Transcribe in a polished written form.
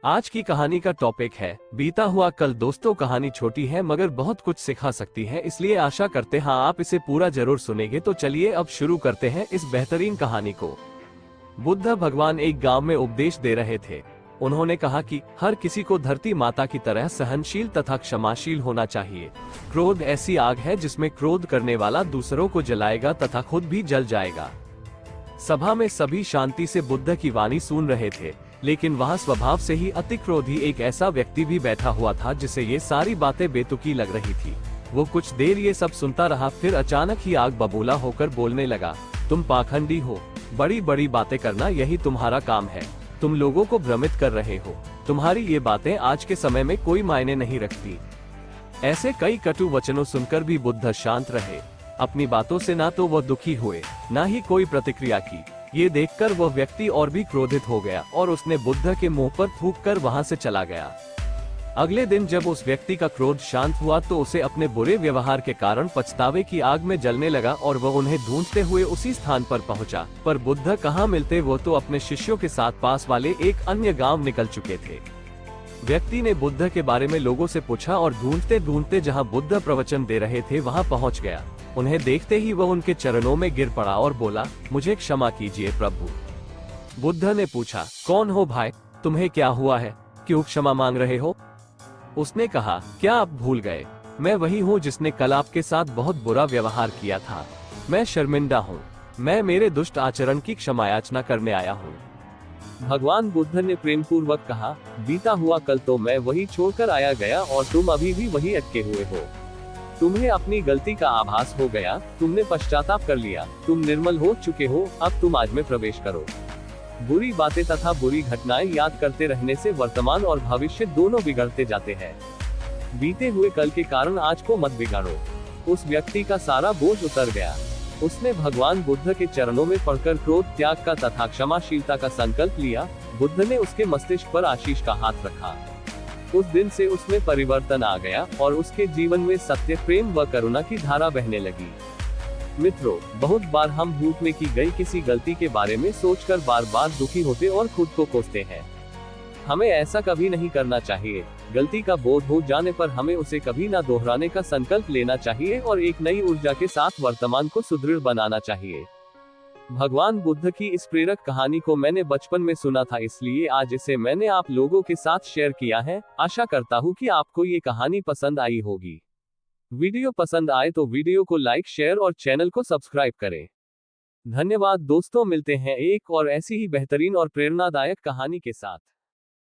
आज की कहानी का टॉपिक है बीता हुआ कल। दोस्तों, कहानी छोटी है मगर बहुत कुछ सिखा सकती है, इसलिए आशा करते हैं आप इसे पूरा जरूर सुनेंगे। तो चलिए अब शुरू करते हैं इस बेहतरीन कहानी को। बुद्ध भगवान एक गांव में उपदेश दे रहे थे। उन्होंने कहा कि हर किसी को धरती माता की तरह सहनशील तथा क्षमाशील होना चाहिए। क्रोध ऐसी आग है जिसमें क्रोध करने वाला दूसरों को जलाएगा तथा खुद भी जल जाएगा। सभा में सभी शांति से बुद्ध की वाणी सुन रहे थे, लेकिन वहाँ स्वभाव से ही अति क्रोधी एक ऐसा व्यक्ति भी बैठा हुआ था जिसे ये सारी बातें बेतुकी लग रही थी। वो कुछ देर ये सब सुनता रहा, फिर अचानक ही आग बबूला होकर बोलने लगा, तुम पाखंडी हो, बड़ी बड़ी बातें करना यही तुम्हारा काम है। तुम लोगों को भ्रमित कर रहे हो। तुम्हारी ये बातें आज के समय में कोई मायने नहीं रखती। ऐसे कई कटु वचनों सुनकर भी बुद्ध शांत रहे। अपनी बातों से ना तो वह दुखी हुए, ना ही कोई प्रतिक्रिया की। ये देखकर वह व्यक्ति और भी क्रोधित हो गया और उसने बुद्ध के मुंह पर थूक कर वहां से चला गया। अगले दिन जब उस व्यक्ति का क्रोध शांत हुआ तो उसे अपने बुरे व्यवहार के कारण पछतावे की आग में जलने लगा और वह उन्हें ढूंढते हुए उसी स्थान पर पहुंचा। पर बुद्ध कहाँ मिलते, वो तो अपने शिष्यों के साथ पास वाले एक अन्य गांव निकल चुके थे। व्यक्ति ने बुद्ध के बारे में लोगों से पूछा और ढूंढते ढूंढते जहां बुद्ध प्रवचन दे रहे थे वहां पहुंच गया। उन्हें देखते ही वह उनके चरणों में गिर पड़ा और बोला, मुझे क्षमा कीजिए प्रभु। बुद्ध ने पूछा, कौन हो भाई, तुम्हें क्या हुआ है, क्यों क्षमा मांग रहे हो? उसने कहा, क्या आप भूल गए, मैं वही हूँ जिसने कल आपके साथ बहुत बुरा व्यवहार किया था। मैं शर्मिंदा हूँ, मैं मेरे दुष्ट आचरण की क्षमा याचना करने आया हूँ। भगवान बुद्ध ने प्रेम पूर्वक कहा, बीता हुआ कल तो मैं वही छोड़कर आया गया और तुम अभी भी वही अटके हुए हो। तुम्हें अपनी गलती का आभास हो गया, तुमने पश्चाताप कर लिया, तुम निर्मल हो चुके हो, अब तुम आज में प्रवेश करो। बुरी बातें तथा बुरी घटनाएं याद करते रहने से वर्तमान और भविष्य दोनों बिगड़ते जाते हैं। बीते हुए कल के कारण आज को मत बिगाड़ो। उस व्यक्ति का सारा बोझ उतर गया। उसने भगवान बुद्ध के चरणों में पड़कर क्रोध त्याग का तथा क्षमाशीलता का संकल्प लिया। बुद्ध ने उसके मस्तिष्क पर आशीष का हाथ रखा। उस दिन से उसमें परिवर्तन आ गया और उसके जीवन में सत्य, प्रेम व करुणा की धारा बहने लगी। मित्रों, बहुत बार हम भूत में की गई किसी गलती के बारे में सोचकर बार बार दुखी होते और खुद को कोसते हैं। हमें ऐसा कभी नहीं करना चाहिए। गलती का बोध हो जाने पर हमें उसे कभी ना दोहराने का संकल्प लेना चाहिए और एक नई ऊर्जा के साथ वर्तमान को सुदृढ़ बनाना चाहिए। भगवान बुद्ध की इस प्रेरक कहानी को मैंने बचपन में सुना था, इसलिए आज इसे मैंने आप लोगों के साथ शेयर किया है। आशा करता हूँ कि आपको ये कहानी पसंद आई होगी। वीडियो पसंद आए तो वीडियो को लाइक, शेयर और चैनल को सब्सक्राइब करें। धन्यवाद दोस्तों, मिलते हैं एक और ऐसी ही बेहतरीन और प्रेरणादायक कहानी के साथ।